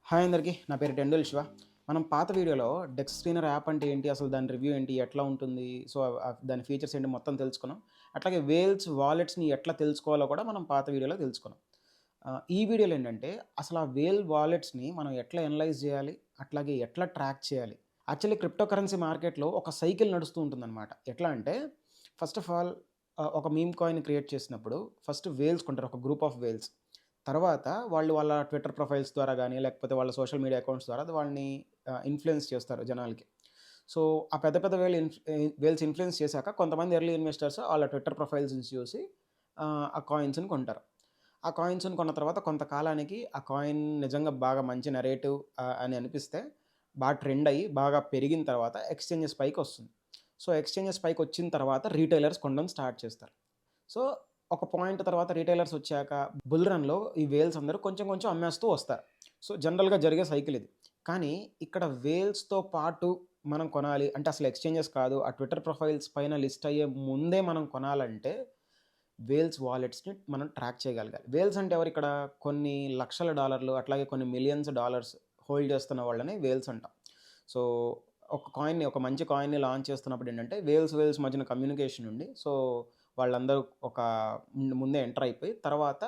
Hi అందరికీ. నా పేరు టెండూల్ శివ. మనం పాత వీడియోలో డెస్క్ స్క్రీనర్ యాప్ అంటే ఏంటి? అసలు దాని రివ్యూ ఏంటి? ఎట్లా ఉంటుంది? సో, దాని ఫీచర్స్ ఏంటి? మొత్తం తెలుసుకున్నాం. అట్లాగే వేల్స్ వాలెట్స్‌ని ఎట్లా తెలుసుకోవాలో కూడా మనం పాత వీడియోలో తెలుసుకున్నాం. ఈ వీడియోలో ఏంటంటే అసలు ఆ వేల్ వాలెట్స్‌ని మనం ఎట్లా అనలైజ్ చేయాలి? అట్లాగే ఎట్లా ట్రాక్ చేయాలి? యాక్చువల్లీ క్రిప్టో కరెన్సీ మార్కెట్‌లో ఒక సైకిల్ నడుస్తూ ఉంటుందన్నమాట. ఎట్లా అంటే ఫస్ట్ ఆఫ్ ఆల్ ఒక మీమ్ కాయిన్ క్రియేట్ చేసినప్పుడు ఫస్ట్ వేల్స్ కొంటారు. ఒక గ్రూప్ ఆఫ్ వేల్స్. తర్వాత వాళ్ళు వాళ్ళ ట్విట్టర్ ప్రొఫైల్స్ ద్వారా గానీ, లేకపోతే వాళ్ళ సోషల్ మీడియా అకౌంట్స్ ద్వారా వాళ్ళని ఇన్‌ఫ్లుయెన్స్ చేస్తారు జనాలకి. సో, ఆ పెద్ద పెద్ద వేల్స్ ఇన్‌ఫ్లుయెన్స్ చేశాక కొంతమంది ఎర్లీ ఇన్వెస్టర్స్ ఆళ్ళ ట్విట్టర్ ప్రొఫైల్స్‌ని చూసి ఆ కాయిన్స్‌ని కొంటారు. ఆ కాయిన్స్‌ని కొన్న తర్వాత కొంతకాలానికి ఆ కాయిన్ నిజంగా బాగా మంచి నరేటివ్ అని అనిపిస్తే బాగా ట్రెండ్ అయ్యి, బాగా పెరిగిన తర్వాత ఎక్స్‌చేంజెస్ పైకొస్తుంది. సో, ఎక్స్‌చేంజెస్ పైకొచ్చిన తర్వాత రీటైలర్స్ కొనడం స్టార్ట్ చేస్తారు. సో, ఒక పాయింట్ తర్వాత రిటైలర్స్ వచ్చాక బుల్ రన్‌లో ఈ వేల్స్ అందరూ కొంచెం కొంచెం అమ్మేస్తూ వస్తారు. సో, జనరల్‌గా జరిగే సైకిల్ ఇది. కానీ ఇక్కడ వేల్స్‌తో పాటు మనం కొనాలి అంటే అసలు ఎక్స్‌చేంజెస్ కాదు. ఆ ట్విట్టర్ ప్రొఫైల్స్ పైన లిస్ట్ అయ్యే ముందే మనం కొనాలంటే వేల్స్ వాలెట్స్‌ని మనం ట్రాక్ చేయగలగాలి. వేల్స్ అంటే ఎవరిక్కడ? కొన్ని లక్షల డాలర్లు అట్లాగే కొన్ని మిలియన్స్ డాలర్స్ హోల్డ్ చేస్తున్న వాళ్ళని వేల్స్ అంటాం. సో, ఒక మంచి కాయిన్‌ని లాంచ్ చేస్తున్నప్పుడు ఏంటంటే వేల్స్ మధ్యన కమ్యూనికేషన్ ఉండి సో, వాళ్ళందరూ ఒక ముందే ఎంటర్ అయిపోయి తర్వాత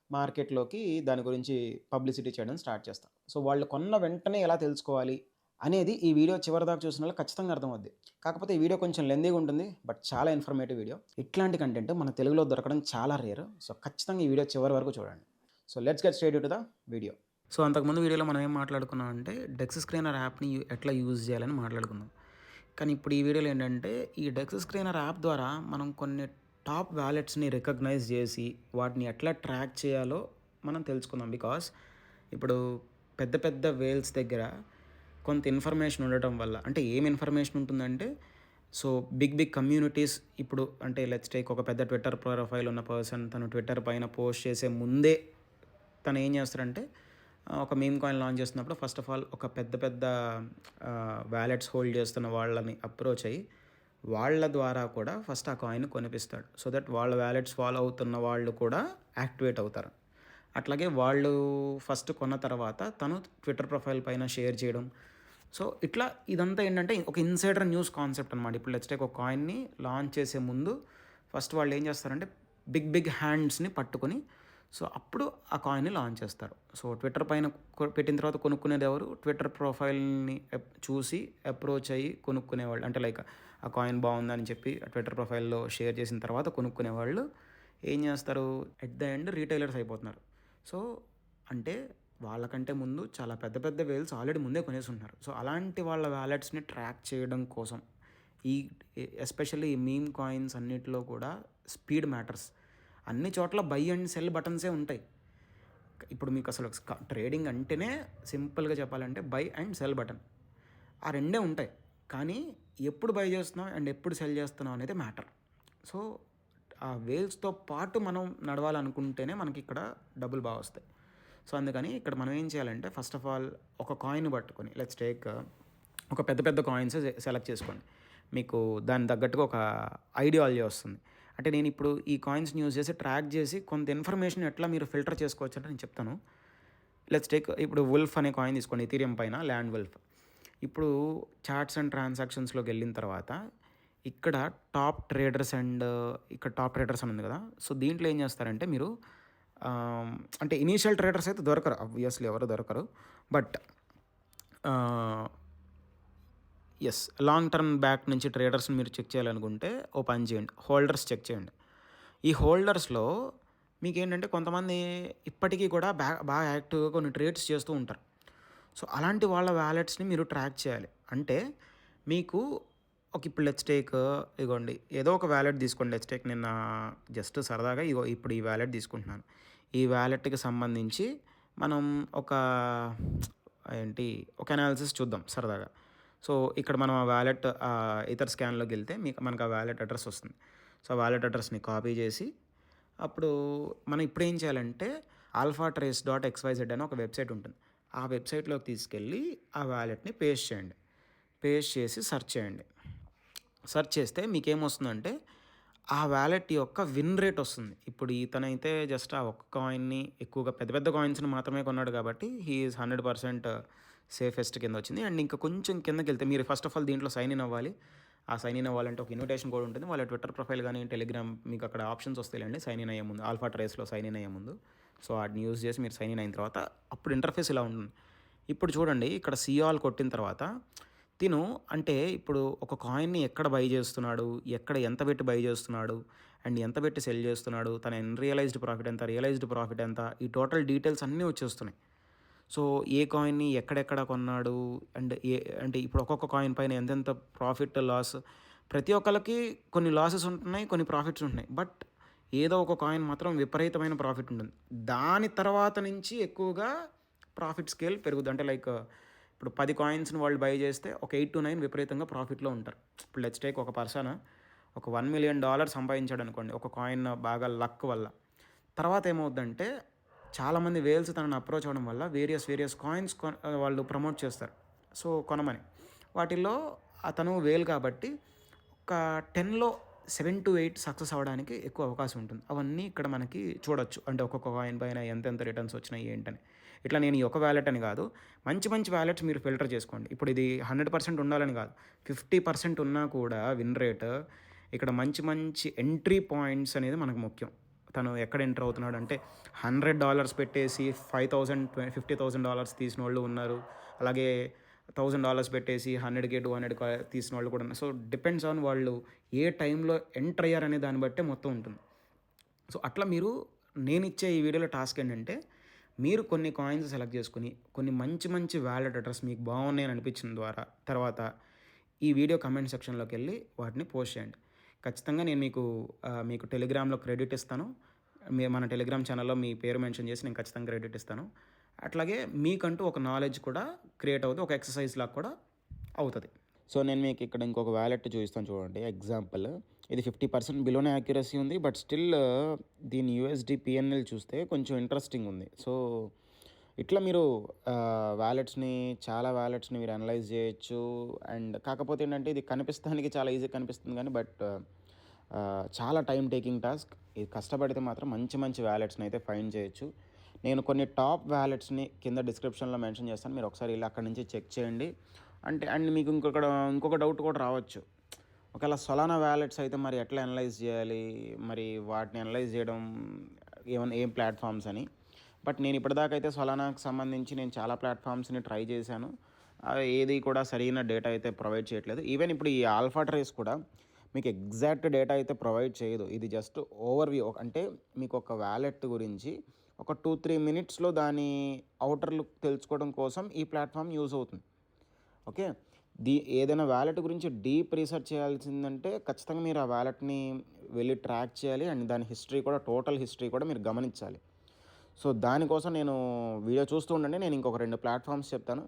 మార్కెట్‌లోకి దాని గురించి పబ్లిసిటీ చేయడం స్టార్ట్ చేస్తారు. సో, వాళ్ళు కొన్న వెంటనే ఎలా తెలుసుకోవాలి అనేది ఈ వీడియో చివరిదాకా చూసినోళ్ళకి ఖచ్చితంగా అర్థమవుద్ది. కాకపోతే ఈ వీడియో కొంచెం లెంథీగా ఉంటుంది. బట్ చాలా ఇన్ఫర్మేటివ్ వీడియో. ఇట్లాంటి కంటెంట్ మన తెలుగులో దొరకడం చాలా రేర్. సో, ఖచ్చితంగా ఈ వీడియో చివరి వరకు చూడండి. So, let's get straight to the video. So, అంతకుముందు వీడియోలో మనం ఏం మాట్లాడుకున్నాం అంటే డెక్స్ స్క్రీనర్ యాప్‌ని ఎట్లా యూజ్ చేయాలని మాట్లాడుకున్నాం. కానీ ఇప్పుడు ఈ వీడియోలో ఏంటంటే ఈ డెక్స్ స్క్రీనర్ యాప్ ద్వారా మనం కొన్ని టాప్ వాలెట్స్‌ని రికగ్నైజ్ చేసి వాటిని ఎట్లా ట్రాక్ చేయాలో మనం తెలుసుకుందాం. బికాజ్ ఇప్పుడు పెద్ద పెద్ద వేల్స్ దగ్గర కొంత ఇన్ఫర్మేషన్ ఉండటం వల్ల అంటే ఏం ఇన్ఫర్మేషన్ ఉంటుందంటే సో బిగ్ బిగ్ కమ్యూనిటీస్ ఇప్పుడు అంటే లెట్స్ టేక్ ఒక పెద్ద ట్విట్టర్ ప్రొఫైల్ ఉన్న పర్సన్ తను ట్విట్టర్ పైన పోస్ట్ చేసే ముందే తను ఏం చేస్తారంటే ఒక మీమ్ కాయిన్ లాంచ్ చేస్తున్నప్పుడు ఫస్ట్ ఆఫ్ ఆల్ ఒక పెద్ద పెద్ద వ్యాలెట్స్ హోల్డ్ చేస్తున్న వాళ్ళని అప్రోచ్ అయ్యి వాళ్ళ ద్వారా కూడా ఫస్ట్ ఆ కాయిన్ కొనిపిస్తాడు. సో దట్ వాళ్ళ వ్యాలెట్స్ ఫాలో అవుతున్న వాళ్ళు కూడా యాక్టివేట్ అవుతారు. అట్లాగే వాళ్ళు ఫస్ట్ కొన్న తర్వాత తను ట్విట్టర్ ప్రొఫైల్ పైన షేర్ చేయడం. సో ఇట్లా ఇదంతా ఏంటంటే ఒక ఇన్సైడర్ న్యూస్ కాన్సెప్ట్ అనమాట. ఇప్పుడు లెట్స్ టేక్ ఒక కాయిన్‌ని లాంచ్ చేసే ముందు ఫస్ట్ వాళ్ళు ఏం చేస్తారంటే బిగ్ బిగ్ హ్యాండ్స్‌ని పట్టుకొని సో అప్పుడు ఆ కాయిన్‌ని లాంచ్ చేస్తారు. సో ట్విట్టర్ పైన పెట్టిన తర్వాత కొనుక్కునేది ఎవరు? ట్విట్టర్ ప్రొఫైల్‌ని చూసి అప్రోచ్ అయ్యి కొనుక్కునేవాళ్ళు. అంటే లైక్ ఆ కాయిన్ బాగుందని చెప్పి ఆ ట్విట్టర్ ప్రొఫైల్‌లో షేర్ చేసిన తర్వాత కొనుక్కునేవాళ్ళు ఏం చేస్తారు? ఎట్ ద ఎండ్ రీటైలర్స్ అయిపోతున్నారు. సో అంటే వాళ్ళకంటే ముందు చాలా పెద్ద పెద్ద వేల్స్ ఆల్రెడీ ముందే కొనేసుంటున్నారు. సో అలాంటి వాళ్ళ వాలెట్స్‌ని ట్రాక్ చేయడం కోసం ఈ ఎస్పెషల్లీ ఈ మీమ్ కాయిన్స్ అన్నిటిలో కూడా స్పీడ్ మ్యాటర్స్. అన్ని చోట్ల బై అండ్ సెల్ బటన్సే ఉంటాయి. ఇప్పుడు మీకు అసలు ట్రేడింగ్ అంటేనే సింపుల్‌గా చెప్పాలంటే బై అండ్ సెల్ బటన్. ఆ రెండే ఉంటాయి. కానీ ఎప్పుడు బై చేస్తున్నాం అండ్ ఎప్పుడు సెల్ చేస్తున్నాం అనేది మ్యాటర్. సో ఆ వేల్స్‌తో పాటు మనం నడవాలనుకుంటేనే మనకిక్కడ డబ్బులు బా వస్తాయి. సో అందుకని ఇక్కడ మనం ఏం చేయాలంటే ఫస్ట్ ఆఫ్ ఆల్ ఒక కాయిన్ పట్టుకొని లెట్స్ టేక్ ఒక పెద్ద పెద్ద కాయిన్స్ సెలెక్ట్ చేసుకోండి. మీకు దానికి తగ్గట్టుగా ఒక ఐడియాలజీ వస్తుంది. అంటే నేను ఇప్పుడు ఈ కాయిన్స్‌ని యూజ్ చేసి ట్రాక్ చేసి కొంత ఇన్ఫర్మేషన్ ఎట్లా మీరు ఫిల్టర్ చేసుకోవచ్చు అంటే నేను చెప్తాను. లెట్స్ టేక్ ఇప్పుడు వుల్ఫ్ అనే కాయిన్ తీసుకోండి. ఇథీరియం పైన ల్యాండ్ వుల్ఫ్. ఇప్పుడు చార్ట్స్ అండ్ ట్రాన్సాక్షన్స్‌లోకి వెళ్ళిన తర్వాత ఇక్కడ ఇక్కడ టాప్ ట్రేడర్స్ అని ఉంది కదా! సో దీంట్లో ఏం చేస్తారంటే మీరు అంటే ఇనీషియల్ ట్రేడర్స్ అయితే దొరకరు. ఆబ్వియస్‌లీ ఎవరు దొరకరు. బట్ ఆహ్, యెస్. లాంగ్ టర్మ్ బ్యాక్ నుంచి ట్రేడర్స్‌ని మీరు చెక్ చేయాలనుకుంటే ఓ పని చేయండి. హోల్డర్స్ చెక్ చేయండి. ఈ హోల్డర్స్‌లో మీకేంటంటే కొంతమంది ఇప్పటికీ కూడా బాగా యాక్టివ్‌గా కొన్ని ట్రేడ్స్ చేస్తూ ఉంటారు. సో, అలాంటి వాళ్ళ వాలెట్స్‌ని మీరు ట్రాక్ చేయాలి. అంటే మీకు ఇప్పుడు లెట్స్ టేక్ ఇగోండి ఏదో ఒక వాలెట్ తీసుకోండి. లెట్స్ టేక్ నిన్న జస్ట్ సరదాగా ఇగో ఇప్పుడు ఈ వాలెట్ తీసుకుంటున్నాను. ఈ వాలెట్‌కి సంబంధించి మనం ఒక ఏంటి ఒక అనాలిసిస్ చూద్దాం సరదాగా. సో, ఇక్కడ మనం ఆ వాలెట్ ఇతర్ స్కాన్‌లోకెళ్తే మనకు ఆ వాలెట్ అడ్రెస్ వస్తుంది. సో, ఆ వాలెట్ అడ్రెస్‌ని కాపీ చేసి అప్పుడు మనం ఇప్పుడేం చేయాలంటే ఆల్ఫా ట్రేస్ డాట్ ఎక్స్‌వైజెడ్ అని ఒక వెబ్‌సైట్ ఉంటుంది. ఆ వెబ్‌సైట్‌లోకి తీసుకెళ్ళి ఆ వాలెట్‌ని పేస్ట్ చేయండి. పేస్ట్ చేసి సెర్చ్ చేయండి. సెర్చ్ చేస్తే మీకేమొస్తుందంటే ఆ వాలెట్ యొక్క విన్ రేట్ వస్తుంది. ఇప్పుడు ఇతనైతే జస్ట్ ఆ ఒక్క కాయిన్‌ని ఎక్కువగా పెద్ద పెద్ద కాయిన్స్‌ని మాత్రమే కొన్నాడు కాబట్టి హి ఈజ్ 100% సేఫెస్ట్ కిందొచ్చింది. అండ్ ఇంకా కొంచెం కిందకెళ్తే మీరు ఫస్ట్ ఆఫ్ ఆల్ దీంట్లో సైన్ ఇన్ అవ్వాలి. ఆ సైన్ ఇన్ అవ్వాలంటే ఒక ఇన్విటేషన్ కోడ్ ఉంటుంది. వాళ్ళ ట్విట్టర్ ప్రొఫైల్ గాని, టెలిగ్రామ్ మీకు అక్కడ ఆప్షన్స్ వస్తాయిలెండి సైన్ ఇన్ అయ్యే ముందు. ఆల్ఫా ట్రేస్‌లో సైన్ ఇన్ అయ్యే ముందు. సో, ఆటిని యూజ్ చేసి మీరు సైన్ ఇన్ అయిన తర్వాత అప్పుడు ఇంటర్ఫేస్ ఇలా ఉంటుంది. ఇప్పుడు చూడండి ఇక్కడ సీ ఆల్ కొట్టిన తర్వాత తిను అంటే ఇప్పుడు ఒక కాయిన్‌ని ఎక్కడ బై చేస్తున్నాడు? ఎక్కడ ఎంత పెట్టి బై చేస్తున్నాడు? అండ్ ఎంత పెట్టి సెల్ చేస్తున్నాడు? తన అన్‌రియలైజ్డ్ ప్రాఫిట్ ఎంత? రియలైజ్డ్ ప్రాఫిట్ ఎంత? ఈ టోటల్ డీటెయిల్స్ అన్నీ వచ్చేస్తున్నాయి. సో, ఏ కాయిన్‌ని ఎక్కడెక్కడ కొన్నాడు? అండ్ అంటే ఇప్పుడు ఒక్కొక్క కాయిన్ పైన ఎంతెంత ప్రాఫిట్, లాస్ ప్రతి ఒక్కళ్ళకి కొన్ని లాసెస్ ఉంటున్నాయి. కొన్ని ప్రాఫిట్స్ ఉంటున్నాయి. బట్ ఏదో ఒక కాయిన్ మాత్రం విపరీతమైన ప్రాఫిట్ ఉంటుంది. దాని తర్వాత నుంచి ఎక్కువగా ప్రాఫిట్ స్కేల్ పెరుగుద్ది. అంటే లైక్ ఇప్పుడు 10 కాయిన్స్‌ని వాళ్ళు బై చేస్తే ఒక 8-9 విపరీతంగా ప్రాఫిట్‌లో ఉంటారు. ఇప్పుడు లెట్స్ టేక్ ఒక పర్సన్ ఒక $1,000,000 సంపాదించాడనుకోండి. ఒక కాయిన్ బాగా లక్ వల్ల. తర్వాత ఏమవుద్దంటే చాలామంది వేల్స్ తనని అప్రోచ్ అవ్వడం వల్ల వేరియస్ కాయిన్స్ వాళ్ళు ప్రమోట్ చేస్తారు. సో, కొనమని. వాటిల్లో అతను వేల్ కాబట్టి ఒక 10లో 7-8 సక్సెస్ అవ్వడానికి ఎక్కువ అవకాశం ఉంటుంది. అవన్నీ ఇక్కడ మనకి చూడొచ్చు. అంటే ఒక్కొక్క కాయిన్ పైన ఎంతెంత రిటర్న్స్ వచ్చినాయి ఏంటని. ఇట్లా నేను ఈ ఒక వాలెట్ అని కాదు. మంచి మంచి వాలెట్స్ మీరు ఫిల్టర్ చేసుకోండి. ఇప్పుడు ఇది 100% ఉండాలని కాదు. 50% ఉన్నా కూడా విన్ రేట్ ఇక్కడ మంచి మంచి ఎంట్రీ పాయింట్స్ అనేది మనకు ముఖ్యం. తను ఎక్కడ ఎంటర్ అవుతున్నాడు అంటే $100 పెట్టేసి 5,000 $50,000 తీసిన వాళ్ళు ఉన్నారు. అలాగే $1,000 పెట్టేసి 100K 200K తీసిన వాళ్ళు కూడా ఉన్నారు. సో, డిపెండ్స్ ఆన్ వాళ్ళు ఏ టైంలో ఎంటర్ అయ్యారనే దాన్ని బట్టే మొత్తం ఉంటుంది. సో, అట్లా మీరు నేనిచ్చే ఈ వీడియోలో టాస్క్ ఏంటంటే మీరు కొన్ని కాయిన్స్ సెలెక్ట్ చేసుకొని కొన్ని మంచి మంచి వాలెట్ అడ్రస్ మీకు బాగున్నాయని అనిపించిన ద్వారా తర్వాత ఈ వీడియో కమెంట్ సెక్షన్లోకి వెళ్ళి వాటిని పోస్ట్ చేయండి. ఖచ్చితంగా నేను మీకు టెలిగ్రామ్లో క్రెడిట్ ఇస్తాను. మన టెలిగ్రామ్ ఛానల్లో మీ పేరు మెన్షన్ చేసి నేను ఖచ్చితంగా క్రెడిట్ ఇస్తాను. అట్లాగే మీకంటూ ఒక నాలెడ్జ్ కూడా క్రియేట్ అవుతుంది. ఒక ఎక్సర్సైజ్ లాగా కూడా అవుతుంది. సో, నేను మీకు ఇక్కడ ఇంకొక వాలెట్ చూపిస్తాను చూడండి. ఎగ్జాంపుల్ ఇది 50% బిలోనే యాక్యురసీ ఉంది. బట్ స్టిల్ దీని యూఎస్డి పిఎన్ఎల్ చూస్తే కొంచెం ఇంట్రెస్టింగ్ ఉంది. సో, ఇట్లా మీరు చాలా వాలెట్స్ని మీరు అనలైజ్ చేయొచ్చు. అండ్ కాకపోతే ఏంటంటే ఇది కనిపిస్తానికి చాలా ఈజీ కనిపిస్తుంది కానీ బట్ చాలా టైం టేకింగ్ టాస్క్. ఇది కష్టపడితే మాత్రం మంచి మంచి వాలెట్స్ని అయితే ఫైండ్ చేయొచ్చు. నేను కొన్ని టాప్ వాలెట్స్ని కింద డిస్క్రిప్షన్లో మెన్షన్ చేస్తాను. మీరు ఒకసారి ఇలా అక్కడి నుంచి చెక్ చేయండి. అండ్ మీకు ఇంకొక డౌట్ కూడా రావచ్చు. ఒకవేళ సొలానా వాలెట్స్ అయితే మరి ఎట్లా అనలైజ్ చేయాలి? మరి వాటిని అనలైజ్ చేయడం ఏం ప్లాట్ఫామ్స్ అని. బట్ నేను ఇప్పటిదాకా అయితే సొలానాకి సంబంధించి నేను చాలా ప్లాట్ఫామ్స్ని ట్రై చేశాను. ఏది కూడా సరైన డేటా అయితే ప్రొవైడ్ చేయట్లేదు. ఈవెన్ ఇప్పుడు ఈ ఆల్ఫా ట్రేస్ కూడా మీకు ఎగ్జాక్ట్ డేటా అయితే ప్రొవైడ్ చేయదు. ఇది జస్ట్ ఓవర్‌వ్యూ. అంటే మీకు ఒక వాలెట్ గురించి ఒక 2-3 మినిట్స్‌లో దాని ఔటర్ లుక్ తెలుసుకోవడం కోసం ఈ ప్లాట్ఫామ్ యూజ్ అవుతుంది. ఓకే. ఏదైనా వాలెట్ గురించి డీప్ రీసెర్చ్ చేయాల్సిందంటే ఖచ్చితంగా మీరు ఆ వాలెట్‌ని వెళ్ళి ట్రాక్ చేయాలి. అండ్ దాని హిస్టరీ కూడా టోటల్ హిస్టరీ కూడా మీరు గమనించాలి. సో, దానికోసం నేను వీడియో చూస్తూ ఉండండి. నేను ఇంకొక 2 ప్లాట్ఫామ్స్ చెప్తాను.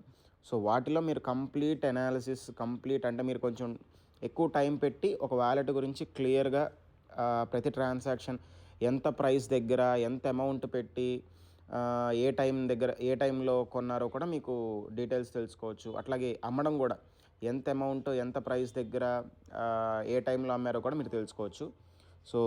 సో, వాటిలో మీరు కంప్లీట్ అనాలిసిస్ అంటే మీరు కొంచెం ఎక్కువ టైం పెట్టి ఒక వాలెట్ గురించి క్లియర్‌గా ప్రతి ట్రాన్సాక్షన్ ఎంత ప్రైస్ దగ్గర, ఎంత అమౌంట్ పెట్టి ఏ టైంలో కొన్నారో కూడా మీకు డీటెయిల్స్ తెలుసుకోవచ్చు. అట్లాగే అమ్మడం కూడా ఎంత అమౌంట్, ఎంత ప్రైస్ దగ్గర ఏ టైంలో అమ్మారో కూడా మీరు తెలుసుకోవచ్చు. సో,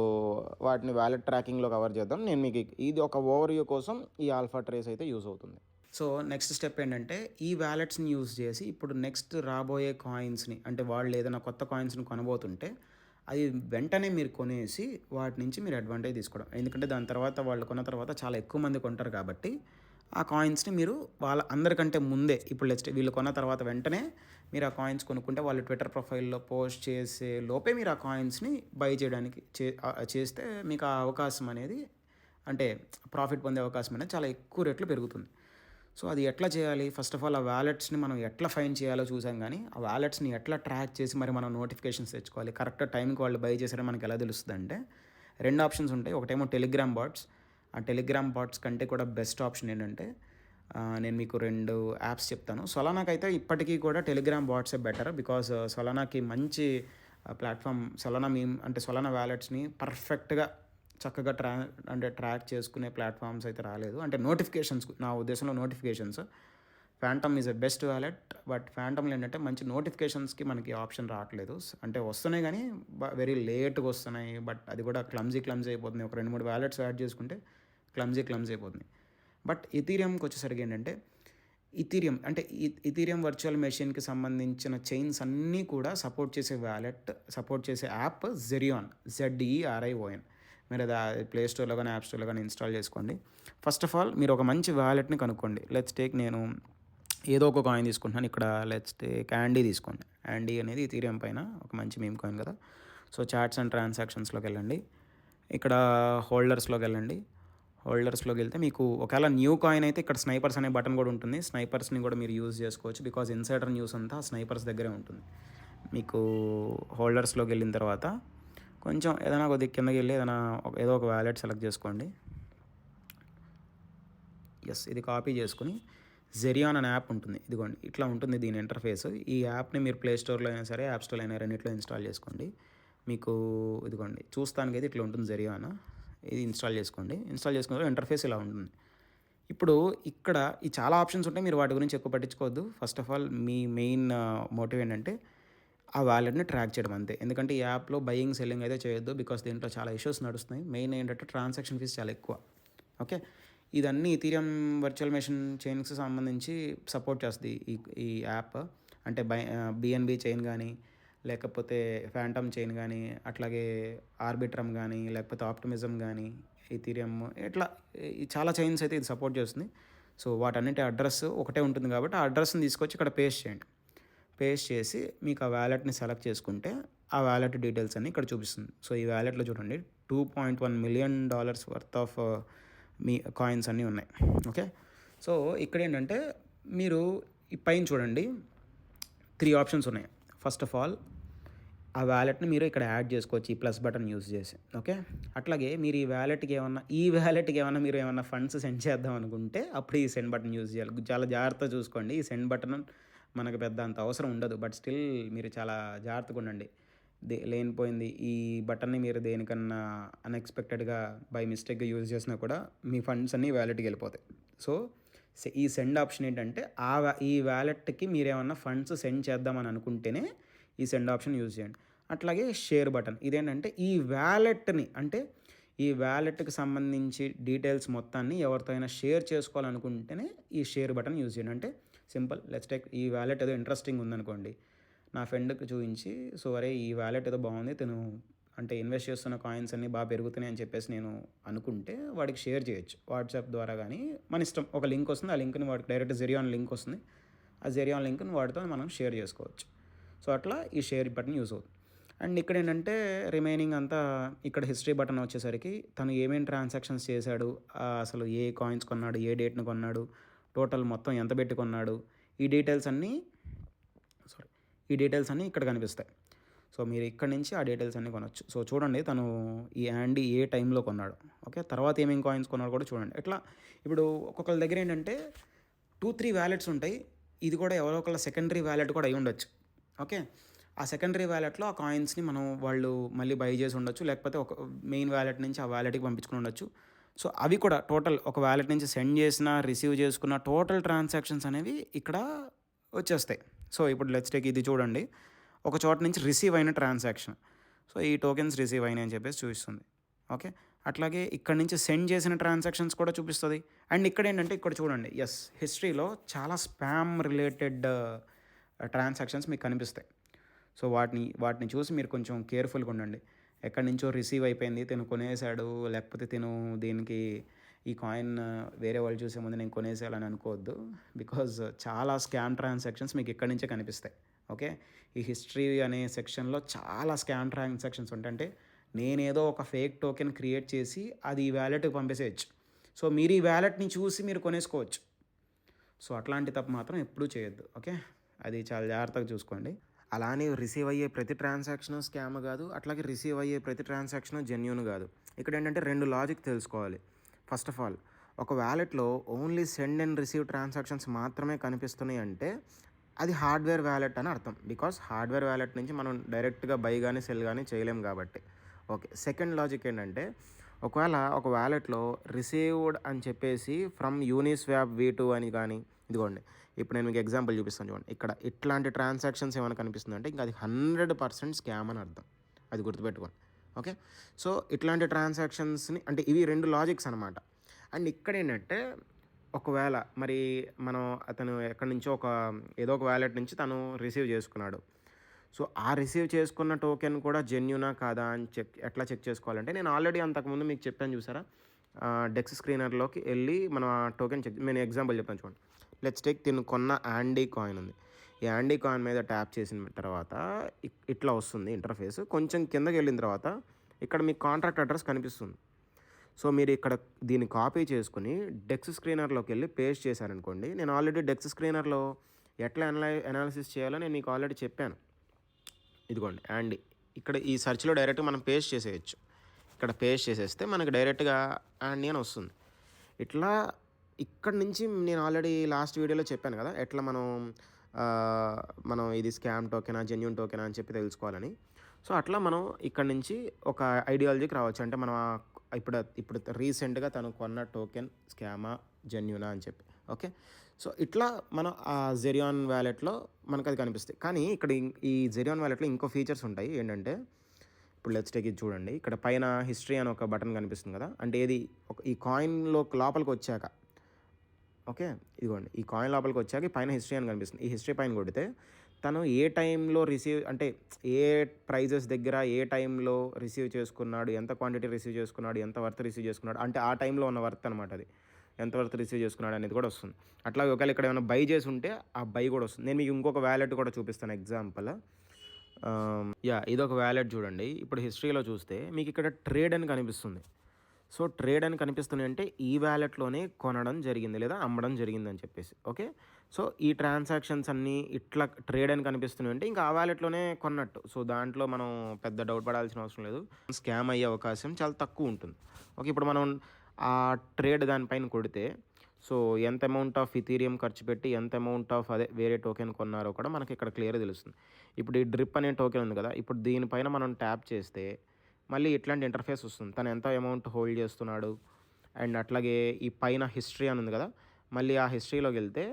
వాటిని వాలెట్ ట్రాకింగ్‌లో కవర్ చేద్దాం. నేను మీకు ఇది ఒక ఓవర్‌వ్యూ కోసం ఈ ఆల్ఫా ట్రేస్ అయితే యూజ్ అవుతుంది. సో, నెక్స్ట్ స్టెప్ ఏంటంటే ఈ వాలెట్స్‌ని యూజ్ చేసి ఇప్పుడు నెక్స్ట్ రాబోయే కాయిన్స్‌ని అంటే వాళ్ళు ఏదైనా కొత్త కాయిన్స్‌ని కొనబోతుంటే అది వెంటనే మీరు కొనేసి వాటి నుంచి మీరు అడ్వాంటేజ్ తీసుకోవడం. ఎందుకంటే దాని తర్వాత వాళ్ళు కొన్న తర్వాత చాలా ఎక్కువ మంది కొంటారు కాబట్టి ఆ కాయిన్స్‌ని మీరు వాళ్ళ అందరికంటే ముందే ఇప్పుడు వీళ్ళు కొన్న తర్వాత వెంటనే మీరు ఆ కాయిన్స్ కొనుక్కుంటే వాళ్ళు ట్విట్టర్ ప్రొఫైల్‌లో పోస్ట్ చేసే లోపే మీరు ఆ కాయిన్స్‌ని బై చేయడానికి చేస్తే మీకు ఆ అవకాశం అనేది అంటే ప్రాఫిట్ పొందే అవకాశం అనేది చాలా ఎక్కువ రెట్లు పెరుగుతుంది. సో, అది ఎట్లా చేయాలి? ఫస్ట్ ఆఫ్ ఆల్ ఆ వాలెట్స్‌ని మనం ఎట్లా ఫైండ్ చేయాలో చూసాం గానీ, ఆ వాలెట్స్‌ని ఎట్లా ట్రాక్ చేసి మరి మనం నోటిఫికేషన్స్ తెచ్చుకోవాలి? కరెక్ట్ టైంకి వాళ్ళు బై చేశారని మనకు ఎలా తెలుస్తదంటే 2 ఆప్షన్స్ ఉంటాయి. ఒకటేమో టెలిగ్రామ్ బాట్స్. ఆ టెలిగ్రామ్ బాట్స్ కంటే కూడా బెస్ట్ ఆప్షన్ ఏంటంటే నేను మీకు 2 యాప్స్ చెప్తాను. సొలానాకైతే ఇప్పటికీ కూడా టెలిగ్రామ్ బాట్సే బెటర్. బికాజ్ సొలానాకి మంచి ప్లాట్‌ఫామ్ సొలానా వాలెట్స్‌ని పర్ఫెక్ట్‌గా చక్కగా ట్రాక్ చేసుకునే ప్లాట్‌ఫామ్స్ అయితే రాలేదు. అంటే నోటిఫికేషన్స్ నా ఉద్దేశంలో notifications. Phantom is a best wallet. But ఫ్యాంటమ్లో ఏంటంటే మంచి నోటిఫికేషన్స్కి మనకి ఆప్షన్ రావట్లేదు. అంటే వస్తున్నాయి కానీ వెరీ లేట్గా వస్తున్నాయి. బట్ అది కూడా క్లమ్జీ అయిపోతుంది. ఒక 2-3 వ్యాలెట్స్ యాడ్ చేసుకుంటే క్లమ్జీ అయిపోతుంది. బట్ ఇథీరియంకి వచ్చేసరికి ఏంటంటే ఇథీరియం అంటే ఇథీరియం వర్చువల్ మెషిన్కి సంబంధించిన చైన్స్ అన్నీ కూడా సపోర్ట్ చేసే సపోర్ట్ చేసే యాప్ జెరియాన్, ZERION. మీరు అది ప్లే స్టోర్లో కానీ యాప్ స్టోర్లో కానీ ఇన్స్టాల్ చేసుకోండి. ఫస్ట్ ఆఫ్ ఆల్ మీరు ఒక మంచి వ్యాలెట్ని కనుక్కోండి. లెట్స్ టేక్, నేను ఏదో ఒక కాయిన్ తీసుకుంటున్నాను ఇక్కడ. లెట్స్ టేక్ యాండీ తీసుకోండి. యాండీ అనేది ఇథీరియం పైన ఒక మంచి మీమ్ కాయిన్ కదా. సో చాట్స్ అండ్ ట్రాన్సాక్షన్స్లోకి వెళ్ళండి. ఇక్కడ హోల్డర్స్లోకి వెళ్ళండి. హోల్డర్స్లోకి వెళ్తే మీకు ఒకవేళ న్యూ కాయిన్ అయితే ఇక్కడ స్నైపర్స్ అనే బటన్ కూడా ఉంటుంది. స్నైపర్స్ని కూడా మీరు యూజ్ చేసుకోవచ్చు. బికాజ్ ఇన్సైడర్ న్యూస్ అంతా స్నైపర్స్ దగ్గరే ఉంటుంది. మీకు హోల్డర్స్లోకి వెళ్ళిన తర్వాత కొంచెం ఏదైనా కొద్దిగా కిందకి వెళ్ళి ఏదో ఒక వ్యాలెట్ సెలెక్ట్ చేసుకోండి. ఇది కాపీ చేసుకుని జెరియాన్ అనే యాప్ ఉంటుంది. ఇదిగోండి ఇట్లా ఉంటుంది దీని ఇంటర్ఫేస్. ఈ యాప్ని మీరు ప్లే స్టోర్లో అయినా సరే యాప్ స్టోర్లో అయినా రెండిట్లో ఇన్స్టాల్ చేసుకోండి. మీకు ఇదిగోండి చూస్తానికి అయితే ఇట్లా ఉంటుంది జెరియాన్. ఇది ఇన్స్టాల్ చేసుకోండి. ఇన్స్టాల్ చేసుకున్న ఇంటర్ఫేస్ ఇలా ఉంటుంది. ఇప్పుడు ఇక్కడ ఈ చాలా ఆప్షన్స్ ఉంటాయి. మీరు వాటి గురించి ఎక్కువ పట్టించుకోవద్దు. ఫస్ట్ ఆఫ్ ఆల్ మీ మెయిన్ మోటివ్ ఏంటంటే ఆ వ్యాలెట్ని ట్రాక్ చేయడం అంతే. ఎందుకంటే ఈ యాప్లో బయింగ్ సెల్లింగ్ అయితే చేయొద్దు. బికాస్ దీంట్లో చాలా ఇష్యూస్ నడుస్తున్నాయి. మెయిన్ ఏంటంటే ట్రాన్సాక్షన్ ఫీస్ చాలా ఎక్కువ. ఓకే, ఇదన్నీ ఇథీరియం వర్చువల్ మెషిన్ చైన్స్కి సంబంధించి సపోర్ట్ చేస్తుంది ఈ యాప్. అంటే BNB చైన్ కానీ, లేకపోతే ఫ్యాంటమ్ చైన్ కానీ, అట్లాగే ఆర్బిట్రమ్ కానీ, లేకపోతే ఆప్టిమిజం కానీ, ఇథీరియం, ఇట్లా చాలా చైన్స్ అయితే ఇది సపోర్ట్ చేస్తుంది. సో వాటన్నిటి అడ్రస్ ఒకటే ఉంటుంది కాబట్టి ఆ అడ్రస్ని తీసుకొచ్చి ఇక్కడ పేస్ట్ చేయండి. పేస్ట్ చేసి మీకు ఆ వ్యాలెట్ని సెలెక్ట్ చేసుకుంటే ఆ వ్యాలెట్ డీటెయిల్స్ అన్నీ ఇక్కడ చూపిస్తుంది. సో ఈ వ్యాలెట్లో చూడండి $2.1 million worth of me coins అన్నీ ఉన్నాయి. ఓకే, సో ఇక్కడ ఏంటంటే మీరు ఈ పైన చూడండి 3 ఆప్షన్స్ ఉన్నాయి. ఫస్ట్ ఆఫ్ ఆల్ ఆ వ్యాలెట్ని మీరు ఇక్కడ యాడ్ చేసుకోవచ్చు ఈ ప్లస్ బటన్ యూజ్ చేసి. ఓకే, అట్లాగే మీరు ఈ వ్యాలెట్కి ఏమన్నా మీరు ఏమన్నా ఫండ్స్ సెండ్ చేద్దాం అనుకుంటే అప్పుడు ఈ సెండ్ బటన్ యూజ్ చేయాలి. చాలా జాగ్రత్తగా చూసుకోండి. ఈ సెండ్ బటన్ మనకు పెద్ద అంత అవసరం ఉండదు. బట్ స్టిల్ మీరు చాలా జాగ్రత్తగా ఉండండి. లేనిపోయింది ఈ బటన్ని మీరు దేనికన్నా అన్ఎక్స్పెక్టెడ్గా బై మిస్టేక్గా యూజ్ చేసినా కూడా మీ ఫండ్స్ అన్నీ వ్యాలెట్కి వెళ్ళిపోతాయి. సో ఈ సెండ్ ఆప్షన్ ఏంటంటే ఈ వ్యాలెట్కి మీరేమన్నా ఫండ్స్ సెండ్ చేద్దామని అనుకుంటేనే ఈ సెండ్ ఆప్షన్ యూజ్ చేయండి. అట్లాగే షేర్ బటన్, ఇదేంటంటే ఈ వ్యాలెట్కి సంబంధించి డీటెయిల్స్ మొత్తాన్ని ఎవరితో అయినా షేర్ చేసుకోవాలనుకుంటేనే ఈ షేర్ బటన్ యూజ్ చేయండి. అంటే సింపుల్, లెట్స్ టేక్ ఈ వ్యాలెట్ ఏదో ఇంట్రెస్టింగ్ ఉందనుకోండి, నా ఫ్రెండ్కి చూపించి, సో అరే ఈ వ్యాలెట్ ఏదో బాగుంది, తను అంటే ఇన్వెస్ట్ చేస్తున్న కాయిన్స్ అన్నీ బాగా పెరుగుతున్నాయి అని చెప్పేసి నేను అనుకుంటే వాడికి షేర్ చేయొచ్చు వాట్సాప్ ద్వారా. కానీ మన ఇష్టం, ఒక లింక్ వస్తుంది, ఆ లింక్ని వాడికి డైరెక్ట్ జెరియాన్ లింక్ వస్తుంది, ఆ జెరియాన్ లింక్ని వాడితో మనం షేర్ చేసుకోవచ్చు. సో అట్లా ఈ షేర్ బటన్ యూజ్ అవుతుంది. అండ్ ఇక్కడ ఏంటంటే రిమైనింగ్ అంతా ఇక్కడ హిస్టరీ బటన్ వచ్చేసరికి తను ఏమేమి ట్రాన్సాక్షన్స్ చేశాడు, అసలు ఏ కాయిన్స్ కొన్నాడు, ఏ డేట్ను కొన్నాడు, టోటల్ మొత్తం ఎంత పెట్టి కొన్నాడు, ఈ డీటెయిల్స్ అన్నీ ఇక్కడ కనిపిస్తాయి. సో మీరు ఇక్కడ నుంచి ఆ డీటెయిల్స్ అన్నీ కొనవచ్చు. సో చూడండి తను ఈ యాండీ ఏ టైంలో కొన్నాడు, ఓకే, తర్వాత ఏమేమి కాయిన్స్ కొన్నాడు కూడా చూడండి. ఇట్లా ఇప్పుడు ఒక్కొక్కరి దగ్గర ఏంటంటే 2-3 వ్యాలెట్స్ ఉంటాయి. ఇది కూడా ఎవరో ఒకళ్ళ సెకండరీ వ్యాలెట్ కూడా అయి ఉండొచ్చు. ఓకే, ఆ సెకండరీ వ్యాలెట్లో ఆ కాయిన్స్ని వాళ్ళు మళ్ళీ బై చేసి ఉండొచ్చు, లేకపోతే ఒక మెయిన్ వ్యాలెట్ నుంచి ఆ వ్యాలెట్కి పంపించుకుని ఉండొచ్చు. సో అవి కూడా టోటల్ ఒక వ్యాలెట్ నుంచి సెండ్ చేసిన, రిసీవ్ చేసుకున్న టోటల్ ట్రాన్సాక్షన్స్ అనేవి ఇక్కడ వచ్చేస్తాయి. సో ఇప్పుడు లెట్స్ టేక్ ఇది చూడండి, ఒక చోట నుంచి రిసీవ్ అయిన ట్రాన్సాక్షన్. సో ఈ టోకెన్స్ రిసీవ్ అయినాయి అని చెప్పేసి చూపిస్తుంది. ఓకే, అట్లాగే ఇక్కడ నుంచి సెండ్ చేసిన ట్రాన్సాక్షన్స్ కూడా చూపిస్తుంది. అండ్ ఇక్కడ ఏంటంటే ఇక్కడ చూడండి, హిస్టరీలో చాలా స్పామ్ రిలేటెడ్ ట్రాన్సాక్షన్స్ మీకు కనిపిస్తాయి. సో వాటిని చూసి మీరు కొంచెం కేర్ఫుల్గా ఉండండి. ఎక్కడి నుంచో రిసీవ్ అయిపోయింది, తిను కొనేసాడు, లేకపోతే తిను దీనికి ఈ కాయిన్ వేరే వాళ్ళు చూసే ముందు నేను కొనేసేయాలని అనుకోవద్దు. బికాజ్ చాలా స్కామ్ ట్రాన్సాక్షన్స్ మీకు ఇక్కడి నుంచే కనిపిస్తాయి. ఓకే, ఈ హిస్టరీ అనే సెక్షన్లో చాలా స్కామ్ ట్రాన్సాక్షన్స్ ఉంటాయి. అంటే నేనేదో ఒక ఫేక్ టోకెన్ క్రియేట్ చేసి అది ఈ వ్యాలెట్కి పంపేసేయచ్చు. సో మీరు ఈ వ్యాలెట్ని చూసి మీరు కొనేసుకోవచ్చు. సో అట్లాంటి తప్పు మాత్రం ఎప్పుడూ చేయొద్దు. ఓకే, అది చాలా జాగ్రత్తగా చూసుకోండి. అలానే రిసీవ్ అయ్యే ప్రతి ట్రాన్సాక్షను స్కామ్ కాదు, అట్లాగే రిసీవ్ అయ్యే ప్రతి ట్రాన్సాక్షను జెన్యూన్ కాదు. ఇక్కడ ఏంటంటే 2 లాజిక్ తెలుసుకోవాలి. ఫస్ట్ ఆఫ్ ఆల్, ఒక వ్యాలెట్లో only send and receive transactions మాత్రమే కనిపిస్తున్నాయి అంటే అది హార్డ్వేర్ వ్యాలెట్ అని అర్థం. బికాస్ హార్డ్వేర్ వ్యాలెట్ నుంచి మనం డైరెక్ట్గా బై కానీ సెల్ కానీ చేయలేం కాబట్టి. ఓకే, సెకండ్ లాజిక్ ఏంటంటే ఒకవేళ ఒక వ్యాలెట్లో రిసీవ్డ్ అని చెప్పేసి ఫ్రమ్ యూనిస్వాప్ V2 అని కానీ ఇదిగోండి. ఇప్పుడు నేను మీకు ఎగ్జాంపుల్ చూపిస్తాను చూడండి. ఇక్కడ ఇట్లాంటి ట్రాన్సాక్షన్స్ ఏమైనా కనిపిస్తుందంటే ఇంక అది 100% స్కామ్ అని అర్థం. అది గుర్తుపెట్టుకోండి. ఓకే. సో, ఇట్లాంటి ట్రాన్సాక్షన్స్‌ని అంటే ఇవి 2 లాజిక్స్ అనమాట. అండ్ ఇక్కడేంటంటే ఒకవేళ మరి మనం అతను ఎక్కడి నుంచో ఏదో ఒక వాలెట్ నుంచి తను రిసీవ్ చేసుకున్నాడు. సో, ఆ రిసీవ్ చేసుకున్న టోకెన్ కూడా జెన్యూనా కాదా అని ఎట్లా చెక్ చేసుకోవాలంటే నేను ఆల్రెడీ అంతకుముందు మీకు చెప్పాను చూసారా? డెక్స్ స్క్రీనర్‌లోకి ఎళ్లి మనం ఆ టోకెన్ నేను ఎగ్జాంపుల్ చెప్తాను చూడండి. లెట్స్ టేక్ తిను కొన్న యాండీ కాయిన్ ఉంది. ఈ యాండీ కాయిన్ మీద ట్యాప్ చేసిన తర్వాత ఇట్లా వస్తుంది ఇంటర్ఫేస్. కొంచెం కిందకెళ్ళిన తర్వాత ఇక్కడ మీకు కాంట్రాక్ట్ అడ్రెస్ కనిపిస్తుంది. సో, మీరు ఇక్కడ దీన్ని కాపీ చేసుకొని డెక్స్ స్క్రీనర్‌లోకి ఎళ్లి పేస్ట్ చేశారనుకోండి. నేను ఆల్రెడీ డెక్స్ స్క్రీనర్‌లో ఎట్లా అనాలిసిస్ చేయాలో నేను మీకు ఆల్రెడీ చెప్పాను. ఇదిగోండి యాండీ. ఇక్కడ ఈ సెర్చ్‌లో డైరెక్ట్‌గా మనం పేస్ట్ చేసేయొచ్చు. ఇక్కడ పేస్ట్ చేసేస్తే మనకు డైరెక్ట్‌గా యాండీ అని వస్తుంది. ఇట్లా ఇక్కడి నుంచి నేను ఆల్రెడీ లాస్ట్ వీడియోలో చెప్పాను కదా! ఎట్లా మనం ఇది స్కామ్ టోకెనా, జెన్యూన్ టోకెనా అని చెప్పి తెలుసుకోవాలని. సో, అట్లా మనం ఇక్కడి నుంచి ఒక ఐడియాలజీకి రావచ్చు. అంటే మనం ఇప్పుడు రీసెంట్‌గా తను కొన్న టోకెన్ స్కామా, జెన్యూనా అని చెప్పి. ఓకే. సో, ఇట్లా మనం ఆ జెరియాన్ వాలెట్‌లో మనకది కనిపిస్తాయి. కానీ ఇక్కడ ఈ జెరియాన్ వాలెట్‌లో ఇంకో ఫీచర్స్ ఉంటాయి. ఏంటంటే ఇప్పుడు లెట్స్ టేక్ ఇది చూడండి. ఇక్కడ పైన హిస్టరీ అని ఒక బటన్ కనిపిస్తుంది కదా! అంటే ఈ కాయిన్‌లో లోపలికొచ్చాక ఓకే. ఇదిగోండి. ఈ కాయిన్ లోపలికి వచ్చాక పైన హిస్టరీ అని కనిపిస్తుంది. ఈ హిస్టరీ పైన కొడితే తను ఏ టైంలో అంటే ఏ ప్రైజెస్ దగ్గర ఏ టైంలో రిసీవ్ చేసుకున్నాడు, ఎంత క్వాంటిటీ రిసీవ్ చేసుకున్నాడు, ఎంత వర్త్ రిసీవ్ చేసుకున్నాడు, అంటే ఆ టైంలో ఉన్న వర్త్ అనమాట అది. ఎంత వర్త్ రిసీవ్ చేసుకున్నాడు అనేది కూడా వస్తుంది. అట్లాగే ఒకవేళ ఇక్కడ ఏమైనా బై చేసి ఉంటే ఆ బై కూడా వస్తుంది. నేను మీకు ఇంకొక వాలెట్ కూడా చూపిస్తాను ఎగ్జాంపుల్. ఇదొక వాలెట్ చూడండి. ఇప్పుడు హిస్టరీలో చూస్తే మీకు ఇక్కడ ట్రేడ్ అని కనిపిస్తుంది. సో, ట్రేడ్ అని కనిపిస్తుంది అంటే ఈ వాలెట్‌లోనే కొనడం జరిగింది లేదా అమ్మడం జరిగిందని చెప్పేసి. ఓకే. సో, ఈ ట్రాన్సాక్షన్స్ అన్నీ ఇట్లా ట్రేడ్ అని కనిపిస్తున్నాయి అంటే ఇంకా ఆ వాలెట్‌లోనే కొన్నట్టు. సో, దాంట్లో మనం పెద్ద డౌట్ పడాల్సిన అవసరం లేదు. స్కామ్ అయ్యే అవకాశం చాలా తక్కువ ఉంటుంది. ఓకే. ఇప్పుడు మనం ఆ ట్రేడ్ దానిపైన కొడితే సో, ఎంత అమౌంట్ ఆఫ్ ఇథీరియం ఖర్చు పెట్టి ఎంత అమౌంట్ ఆఫ్ వేరే టోకెన్ కొన్నారో కూడా మనకి ఇక్కడ క్లియర్‌గా తెలుస్తుంది. ఇప్పుడు ఈ డ్రిప్ అనే టోకెన్ ఉంది కదా! ఇప్పుడు దీనిపైన మనం ట్యాప్ చేస్తే మళ్ళీ ఇట్లాంటి ఇంటర్ఫేస్ వస్తుంది. తను ఎంత అమౌంట్ హోల్డ్ చేస్తున్నాడు అండ్ అట్లాగే ఈ పైన హిస్టరీ అని ఉంది కదా! మళ్ళీ ఆ హిస్టరీలోకి వెళ్తే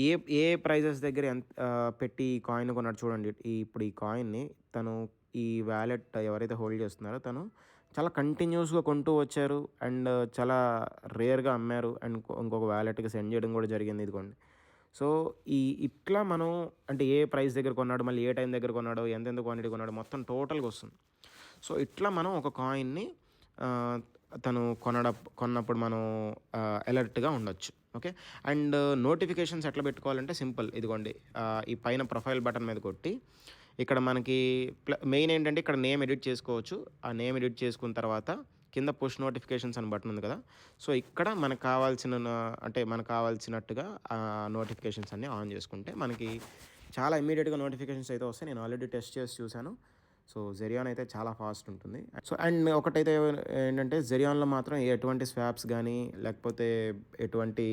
ఏ ఏ ప్రైజెస్ దగ్గర పెట్టి ఈ కాయిన్ కొన్నాడు చూడండి. ఇప్పుడు ఈ కాయిన్‌ని తను ఈ వాలెట్ ఎవరైతే హోల్డ్ చేస్తున్నారో తను చాలా కంటిన్యూస్‌గా కొంటూ వచ్చారు అండ్ చాలా రేర్‌గా అమ్మారు అండ్ ఇంకొక వాలెట్‌కి సెండ్ చేయడం కూడా జరిగింది ఇదిగోండి. సో, ఇట్లా మనం అంటే ఏ ప్రైస్ దగ్గర కొన్నాడు, మళ్ళీ ఏ టైం దగ్గర కొన్నాడో, ఎంతెంత క్వాంటిటీ కొన్నాడో మొత్తం టోటల్‌గా వస్తుంది. సో, ఇట్లా మనం ఒక కాయిన్‌ని ఆహ్, తను కొన్నప్పుడు మనం అలర్ట్‌గా ఉండొచ్చు. ఓకే. అండ్ నోటిఫికేషన్స్ ఎట్లా పెట్టుకోవాలంటే సింపుల్. ఇదిగోండి ఈ పైన ప్రొఫైల్ బటన్ మీద కొట్టి ఇక్కడ మనకి మెయిన్ ఏంటంటే ఇక్కడ నేమ్ ఎడిట్ చేసుకోవచ్చు. ఆ నేమ్ ఎడిట్ చేసుకున్న తర్వాత కింద పుష్ నోటిఫికేషన్స్ అని బటన్ ఉంది కదా! సో, ఇక్కడ మనకు కావాల్సినట్టుగా నోటిఫికేషన్స్ అన్నీ ఆన్ చేసుకుంటే మనకి చాలా ఇమ్మీడియేట్‌గా నోటిఫికేషన్స్ అయితే వస్తాయి. నేను ఆల్రెడీ టెస్ట్ చేసి చూశాను. సో, జెరియాన్ అయితే చాలా ఫాస్ట్ ఉంటుంది. సో, అండ్ ఒకటైతే ఏంటంటే జెరియాన్‌లో మాత్రం ఎటువంటి స్వాప్స్ గానీ, లేకపోతే ఎటువంటి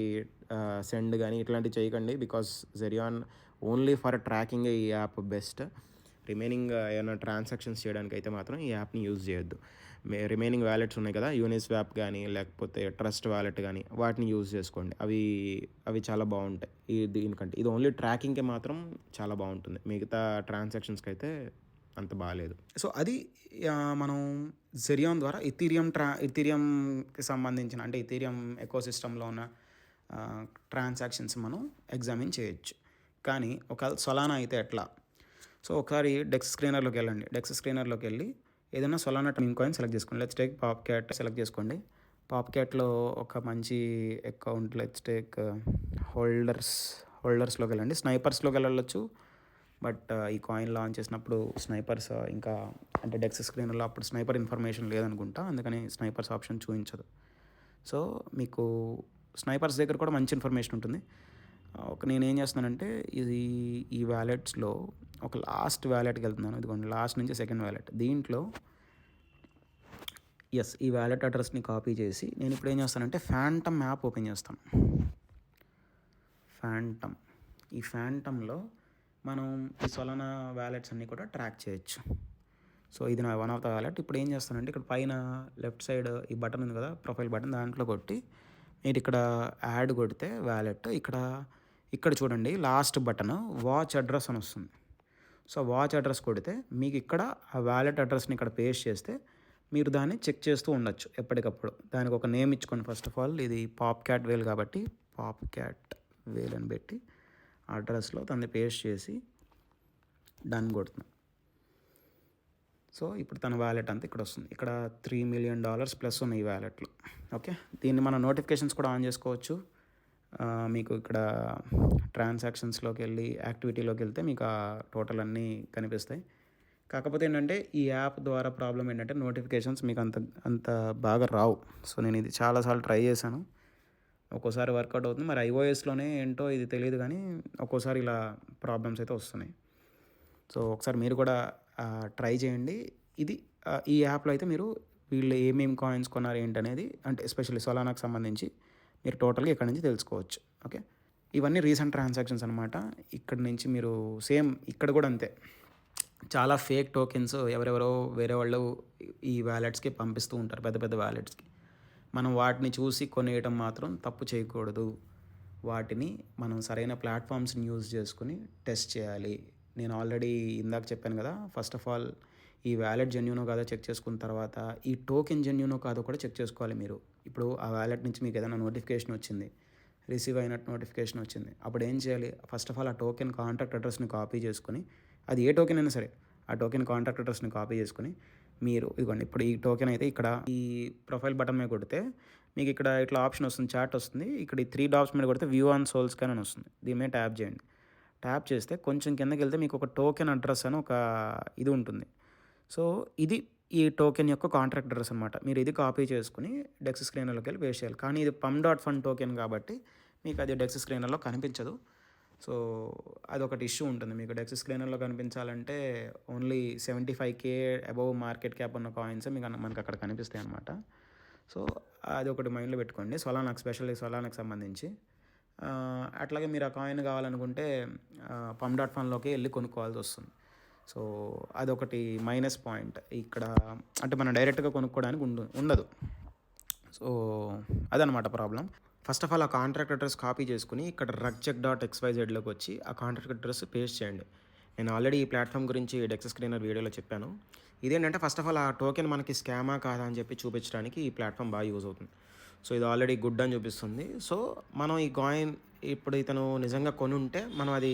సెండ్ గానీ ఇట్లాంటివి చేయకండి. బికాస్ జెరియాన్ ఓన్లీ ఫర్ ట్రాకింగ్ ఈ యాప్ బెస్ట్. రిమైనింగ్ ఏమైనా ట్రాన్సాక్షన్స్ చేయడానికైతే మాత్రం ఈ యాప్‌ని యూజ్ చేయొద్దు. రిమైనింగ్ వాలెట్స్ ఉన్నాయి కదా! యూనిస్వాప్ గానీ, లేకపోతే ట్రస్ట్ వాలెట్ గానీ వాటిని యూజ్ చేసుకోండి. అవి చాలా బావుంటాయి. దీనికంటే ఇది ఓన్లీ ట్రాకింగ్‌కే మాత్రం చాలా బావుంటుంది. మిగతా ట్రాన్సాక్షన్స్‌కైతే అంత బాలేదు. సో, అది మనం జెరియాన్ ద్వారా ఇథీరియంకి సంబంధించిన అంటే ఇథీరియం ఎకోసిస్టమ్‌లో ఉన్న ట్రాన్సాక్షన్స్ మనం ఎగ్జామిన్ చేయొచ్చు. కానీ ఒకవేళ సొలానా అయితే ఎట్లా? సో, ఒకసారి డెక్స్ స్క్రీనర్‌లోకి వెళ్ళండి. డెక్స్ స్క్రీనర్‌లోకి వెళ్ళి ఏదైనా సొలానా మీమ్ కాయిన్ సెలెక్ట్ చేసుకోండి. లెట్స్ టేక్ పాప్‌క్యాట్ సెలెక్ట్ చేసుకోండి. పాప్‌క్యాట్‌లో ఒక మంచి అకౌంట్ లెట్స్ టేక్ హోల్డర్స్‌లోకి వెళ్ళండి. స్నైపర్స్‌లోకి వెళ్ళొచ్చు. బట్ ఈ కాయిన్ లాంచ్ చేసినప్పుడు స్నైపర్స్ ఇంకా అంటే డెక్స్ స్క్రీనర్లో అప్పుడు స్నైపర్ ఇన్ఫర్మేషన్ లేదనుకుంటా. అందుకని స్నైపర్స్ ఆప్షన్ చూపించదు. సో, మీకు స్నైపర్స్ దగ్గర కూడా మంచి ఇన్ఫర్మేషన్ ఉంటుంది. నేనేం చేస్తున్నానంటే ఈ వాలెట్స్లో ఒక లాస్ట్ వాలెట్కి వెళ్తున్నాను. ఇదిగోండి లాస్ట్ నుంచి సెకండ్ వాలెట్. దీంట్లో ఈ వాలెట్ అడ్రస్ని కాపీ చేసి నేను ఇప్పుడు ఏం చేస్తానంటే ఫ్యాంటమ్ యాప్ ఓపెన్ చేస్తాను. ఈ ఫ్యాంటమ్లో మనం ఈ సొలానా వాలెట్స్ అన్నీ కూడా ట్రాక్ చేయొచ్చు. సో, ఇది నా వన్ ఆఫ్ ద వాలెట్. ఇప్పుడు ఏం చేస్తానంటే ఇక్కడ పైన లెఫ్ట్ సైడ్ ఈ బటన్ ఉంది కదా! ప్రొఫైల్ బటన్ దాంట్లో కొట్టి మీరు ఇక్కడ యాడ్ కొడితే వాలెట్ ఇక్కడ ఇక్కడ చూడండి లాస్ట్ బటన్ వాచ్ అడ్రస్ అని వస్తుంది. సో వాచ్ అడ్రస్ కొడితే మీకు ఇక్కడ ఆ వ్యాలెట్ అడ్రస్ని ఇక్కడ పేస్ట్ చేస్తే మీరు దాన్ని చెక్ చేస్తూ ఉండొచ్చు ఎప్పటికప్పుడు. దానికి ఒక నేమ్ ఇచ్చుకోండి. ఫస్ట్ ఆఫ్ ఆల్ ఇది పాప్ క్యాట్ వేల్ కాబట్టి పాప్ క్యాట్ వేల్ అని పెట్టి అడ్రస్లో దాన్ని పేస్ట్ చేసి డన్ కొడుతున్నాం. సో ఇప్పుడు తన వ్యాలెట్ అంతా ఇక్కడ వస్తుంది. ఇక్కడ $3 million ప్లస్ ఉన్నాయి ఈ వ్యాలెట్లో. ఓకే, దీన్ని మన నోటిఫికేషన్స్ కూడా ఆన్ చేసుకోవచ్చు. మీకు ఇక్కడ ట్రాన్సాక్షన్స్లోకి వెళ్ళి యాక్టివిటీలోకి వెళ్తే మీకు ఆ టోటల్ అన్నీ కనిపిస్తాయి. కాకపోతే ఏంటంటే ఈ యాప్ ద్వారా ప్రాబ్లం ఏంటంటే నోటిఫికేషన్స్ మీకు అంత బాగా రావు. సో నేను ఇది చాలాసార్లు ట్రై చేశాను. ఒక్కోసారి వర్కౌట్ అవుతుంది. మరి iOSలోనే ఏంటో ఇది తెలియదు, కానీ ఒక్కోసారి ఇలా ప్రాబ్లమ్స్ అయితే వస్తున్నాయి. సో ఒకసారి మీరు కూడా ట్రై చేయండి. ఇది ఈ యాప్లో అయితే మీరు వీళ్ళు ఏమేమి కాయిన్స్ కొన్నారు ఏంటనేది, అంటే ఎస్పెషల్లీ సొలానాకి సంబంధించి మీరు టోటల్గా ఇక్కడ నుంచి తెలుసుకోవచ్చు. ఓకే, ఇవన్నీ రీసెంట్ ట్రాన్సాక్షన్స్ అనమాట. ఇక్కడ నుంచి మీరు సేమ్ ఇక్కడ కూడా అంతే, చాలా ఫేక్ టోకెన్స్ ఎవరెవరో వేరే వాళ్ళు ఈ వ్యాలెట్స్కి పంపిస్తూ ఉంటారు, పెద్ద పెద్ద వ్యాలెట్స్కి. మనం వాటిని చూసి కొనేయటం మాత్రం తప్పు చేయకూడదు. వాటిని మనం సరైన ప్లాట్ఫామ్స్ని యూజ్ చేసుకుని టెస్ట్ చేయాలి. నేను ఆల్రెడీ ఇందాక చెప్పాను కదా, ఫస్ట్ ఆఫ్ ఆల్ ఈ వ్యాలెట్ జెన్యూనో కాదో చెక్ చేసుకున్న తర్వాత ఈ టోకెన్ జెన్యూనో కాదో కూడా చెక్ చేసుకోవాలి మీరు. ఇప్పుడు ఆ వ్యాలెట్ నుంచి మీకు ఏదైనా నోటిఫికేషన్ వచ్చింది, రిసీవ్ అయినట్టు నోటిఫికేషన్ వచ్చింది, అప్పుడు ఏం చేయాలి? ఫస్ట్ ఆఫ్ ఆల్ ఆ టోకెన్ కాంటాక్ట్ అడ్రస్ని కాపీ చేసుకుని, అది ఏ టోకెన్ అయినా సరే ఆ టోకెన్ కాంటాక్ట్ అడ్రస్ని కాపీ చేసుకుని మీరు ఇదిగోండి, ఇప్పుడు ఈ టోకెన్ అయితే ఇక్కడ ఈ ప్రొఫైల్ బటన్ మీద కొడితే మీకు ఇక్కడ ఇట్లా ఆప్షన్ వస్తుంది, చాట్ వస్తుంది. ఇక్కడ ఈ 3 డాట్స్ మీద కొడితే వ్యూ ఆన్ సోల్ స్కాన్ అని వస్తుంది. దీని మీద ట్యాప్ చేయండి. ట్యాప్ చేస్తే కొంచెం కిందకి వెళ్తే మీకు ఒక టోకెన్ అడ్రస్ అని ఒక ఇది ఉంటుంది. సో ఇది ఈ టోకెన్ యొక్క కాంట్రాక్ట్ అడ్రస్ అనమాట. మీరు ఇది కాపీ చేసుకుని డెక్స్ స్క్రీనర్లోకి వెళ్ళి పేస్ట్ చేయాలి. కానీ ఇది pum.fund టోకెన్ కాబట్టి మీకు అది డెక్స్ స్క్రీనర్లో కనిపించదు. సో అదొకటి ఇష్యూ ఉంటుంది. మీకు డెక్స్ స్క్రీనర్లో కనిపించాలంటే only 75K above market cap ఉన్న కాయిన్స్ మనకు అక్కడ కనిపిస్తాయి అనమాట. సో అది ఒకటి మైండ్లో పెట్టుకోండి. సొలానాకి, స్పెషల్లీ సొలానాకి సంబంధించి. అట్లాగే మీరు ఆ కాయిన్ కావాలనుకుంటే pum.fundలోకి వెళ్ళి కొనుక్కోవాల్సి వస్తుంది. సో అదొకటి మైనస్ పాయింట్ ఇక్కడ. అంటే మనం డైరెక్ట్గా కొనుక్కోవడానికి ఉండదు. సో అదనమాట ప్రాబ్లం. ఫస్ట్ ఆఫ్ ఆల్ ఆ కాంట్రాక్ట్ అడ్రస్ కాపీ చేసుకుని ఇక్కడ rugcheck.xyzలోకి వచ్చి ఆ కాంట్రాక్ట్ అడ్రస్ పేస్ట్ చేయండి. నేను ఆల్రెడీ ఈ ప్లాట్ఫామ్ గురించి డెక్స్ స్క్రీనర్ వీడియోలో చెప్పాను. ఇదేంటంటే ఫస్ట్ ఆఫ్ ఆల్ ఆ టోకెన్ మనకి స్కామా కాదా అని చెప్పి చూపించడానికి ఈ ప్లాట్ఫామ్ బాగా యూజ్ అవుతుంది. సో ఇది ఆల్రెడీ గుడ్ అని చూపిస్తుంది. సో మనం ఈ కాయిన్ ఇప్పుడు ఇతను నిజంగా కొనుంటే మనం అది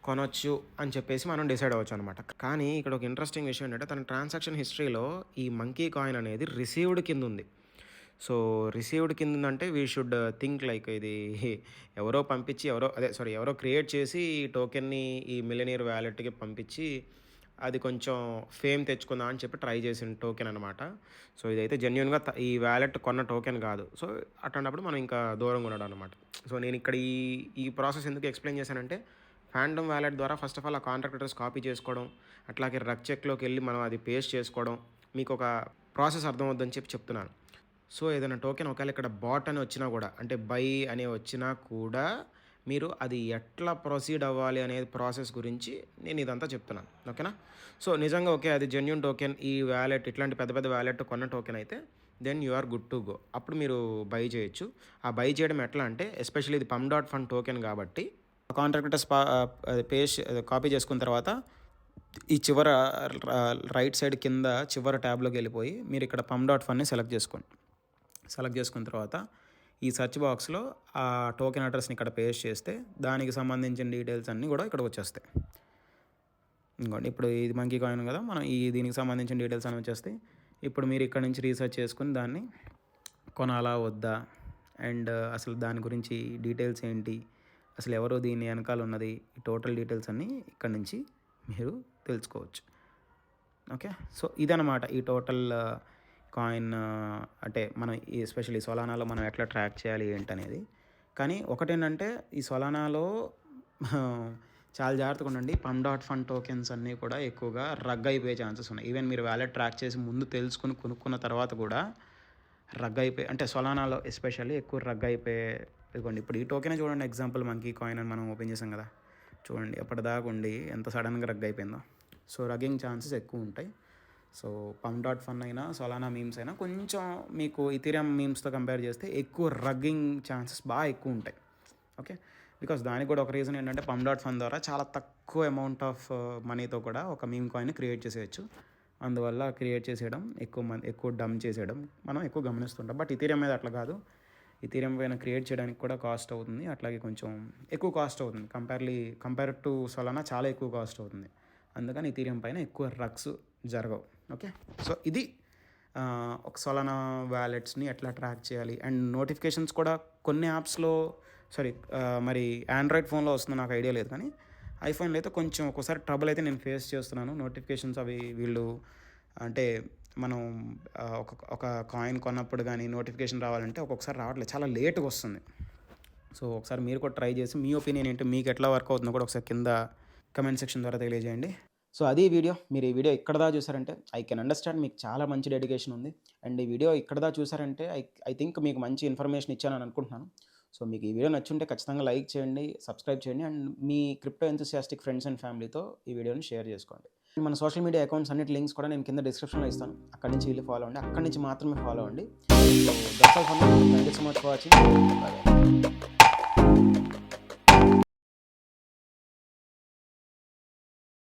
కొనొచ్చు అని చెప్పేసి మనం డిసైడ్ అవ్వచ్చు అనమాట. కానీ ఇక్కడ ఒక ఇంట్రెస్టింగ్ విషయం ఏంటంటే తన ట్రాన్సాక్షన్ హిస్టరీలో ఈ మంకీ కాయిన్ అనేది రిసీవ్డ్ కింద ఉంది. సో రిసీవ్డ్ కింద ఉందంటే వీ షుడ్ థింక్ లైక్ ఇది ఎవరో పంపించి ఎవరో క్రియేట్ చేసి ఈ టోకెన్ని ఈ మిలియనీర్ వ్యాలెట్కి పంపించి అది కొంచెం ఫేమ్ తెచ్చుకుందాం అని చెప్పి ట్రై చేసిన టోకెన్ అనమాట. సో ఇదైతే జెన్యున్గా ఈ వ్యాలెట్ కొన్న టోకెన్ కాదు. సో అట్లాంటప్పుడు మనం ఇంకా దూరంగా ఉండడం అనమాట. సో నేను ఇక్కడ ఈ ప్రాసెస్ ఎందుకు ఎక్స్ప్లెయిన్ చేశానంటే, ఫ్యాండమ్ వ్యాలెట్ ద్వారా ఫస్ట్ ఆఫ్ ఆల్ ఆ కాంట్రాక్ట్ అడ్రస్ కాపీ చేసుకోవడం, అట్లాగే రగ్చెక్లోకి వెళ్ళి మనం అది పేస్ట్ చేసుకోవడం, మీకు ఒక ప్రాసెస్ అర్థమవుద్దని చెప్తున్నాను. సో ఏదైనా టోకెన్ ఒకవేళ ఇక్కడ బాట్ అని వచ్చినా కూడా, అంటే బై అని వచ్చినా కూడా మీరు అది ఎట్లా ప్రొసీడ్ అవ్వాలి అనే ప్రాసెస్ గురించి నేను ఇదంతా చెప్తున్నాను. ఓకేనా? సో నిజంగా ఓకే అది జెన్యూన్ టోకెన్, ఈ వ్యాలెట్ ఇట్లాంటి పెద్ద పెద్ద వ్యాలెట్ కొన్న టోకెన్ అయితే then you are good to go. అప్పుడు మీరు బై చేయొచ్చు. ఆ బై చేయడం ఎట్లా అంటే, ఎస్పెషల్లీ ఇది pum.fund టోకెన్ కాబట్టి కాంట్రాక్ట్ పేజ్ కాపీ చేసుకున్న తర్వాత ఈ చివర రైట్ సైడ్ కింద చివర ట్యాబ్లోకి వెళ్ళిపోయి మీరు ఇక్కడ pum.fundని సెలెక్ట్ చేసుకోండి. సెలెక్ట్ చేసుకున్న తర్వాత ఈ సెర్చ్ బాక్స్లో ఆ టోకెన్ అడ్రస్ని ఇక్కడ పేస్ట్ చేస్తే దానికి సంబంధించిన డీటెయిల్స్ అన్నీ కూడా ఇక్కడ వచ్చేస్తాయి. ఇంకోండి ఇప్పుడు ఇది మంకీ కాయిన్ కదా, మనం దీనికి సంబంధించిన డీటెయిల్స్ అని వచ్చేస్తాయి. ఇప్పుడు మీరు ఇక్కడ నుంచి రీసెర్చ్ చేసుకుని దాన్ని కొనాలా వద్దా, అండ్ అసలు దాని గురించి డీటెయిల్స్ ఏంటి, అసలు ఎవరో దీని వెనకాల ఉన్నది, ఈ టోటల్ డీటెయిల్స్ అన్నీ ఇక్కడ నుంచి మీరు తెలుసుకోవచ్చు. ఓకే, సో ఇదన్నమాట ఈ టోటల్ కాయిన్. అంటే మనం ఎస్పెషల్లీ సొలానాలో మనం ఎట్లా ట్రాక్ చేయాలి ఏంటనేది. కానీ ఒకటేంటంటే ఈ సొలానాలో చాలా జాగ్రత్తగా ఉండండి. pum.fund టోకెన్స్ అన్నీ కూడా ఎక్కువగా రగ్ అయిపోయే ఛాన్సెస్ ఉన్నాయి. ఈవెన్ మీరు వ్యాలెట్ ట్రాక్ చేసి ముందు తెలుసుకుని కొనుక్కున్న తర్వాత కూడా రగ్ అయిపోయి, అంటే సొలానాలో ఎస్పెషల్లీ ఎక్కువ రగ్ అయిపోయే. ఇదిగోండి ఇప్పుడు ఈ టోకెన్ చూడండి, ఎగ్జాంపుల్ మంకీ కాయిన్ అని మనం ఓపెన్ చేసాం కదా, చూడండి ఎప్పటిదాకా ఉండి ఎంత సడన్గా రగ్ అయిపోయిందో. సో రగ్గింగ్ ఛాన్సెస్ ఎక్కువ ఉంటాయి. సో pum.fund అయినా సొలానా మీమ్స్ అయినా కొంచెం మీకు ఇథీరియం మీమ్స్తో కంపేర్ చేస్తే ఎక్కువ రగ్గింగ్ ఛాన్సెస్ బాగా ఎక్కువ ఉంటాయి. ఓకే, బికాస్ దానికి కూడా ఒక రీజన్ ఏంటంటే pum.fun ద్వారా చాలా తక్కువ అమౌంట్ ఆఫ్ మనీతో కూడా ఒక మీమ్ కాయిన్ క్రియేట్ చేసేయచ్చు. అందువల్ల క్రియేట్ చేసేయడం ఎక్కువ డమ్ చేసేయడం మనం ఎక్కువ గమనిస్తుంటాం. బట్ ఇథీరియం మీద అట్లా కాదు. ఇథీరియం పైన క్రియేట్ చేయడానికి కూడా కాస్ట్ అవుతుంది. అట్లాగే కొంచెం ఎక్కువ కాస్ట్ అవుతుంది. కంపేర్ టు సొలానా చాలా ఎక్కువ కాస్ట్ అవుతుంది. అందుకని ఇథీరియం పైన ఎక్కువ రక్స్ జరగవు. ఓకే, సో ఇది ఒక సొలానా వ్యాలెట్స్ని ఎట్లా ట్రాక్ చేయాలి. అండ్ నోటిఫికేషన్స్ కూడా కొన్ని యాప్స్లో మరి ఆండ్రాయిడ్ ఫోన్లో వస్తుంది, నాకు ఐడియా లేదు. కానీ ఐఫోన్లో అయితే కొంచెం ఒక్కోసారి ట్రబుల్ అయితే నేను ఫేస్ చేస్తున్నాను. నోటిఫికేషన్స్ అవి వీళ్ళు అంటే మనం ఒక కాయిన్ కొన్నప్పుడు కానీ నోటిఫికేషన్ రావాలంటే ఒక్కొక్కసారి రావట్లేదు, చాలా లేట్గా వస్తుంది. సో ఒకసారి మీరు కూడా ట్రై చేసి మీ ఒపీనియన్ ఏంటో, మీకు ఎట్లా వర్క్ అవుతుందో కూడా ఒకసారి కింద కమెంట్ సెక్షన్ ద్వారా తెలియజేయండి. సో అది వీడియో. మీరు ఈ వీడియో ఇక్కడ దా చూసారంటే ఐ కెన్ అండర్స్టాండ్ మీకు చాలా మంచి డెడికేషన్ ఉంది. అండ్ ఈ వీడియో ఇక్కడ దా చూసారంటే ఐ థింక్ మీకు మంచి ఇన్ఫర్మేషన్ ఇచ్చానని అనుకుంటున్నాను. సో మీకు ఈ వీడియో నచ్చుంటే ఖచ్చితంగా లైక్ చేయండి, సబ్స్క్రైబ్ చేయండి. And me crypto enthusiastic friends and ఫ్యామిలీతో ఈ వీడియోని షేర్ చేసుకోండి. మన సోషల్ మీడియా అకౌంట్స్ అన్నిటి లింక్స్ కూడా నేను కింద డిస్క్రిప్షన్లో ఇస్తాను. అక్కడి నుంచి వెళ్ళి ఫాలో అవ్వండి, అక్కడి నుంచి మాత్రమే ఫాలో అవ్వండి. So that's all for now. Thank you so much for watching. By.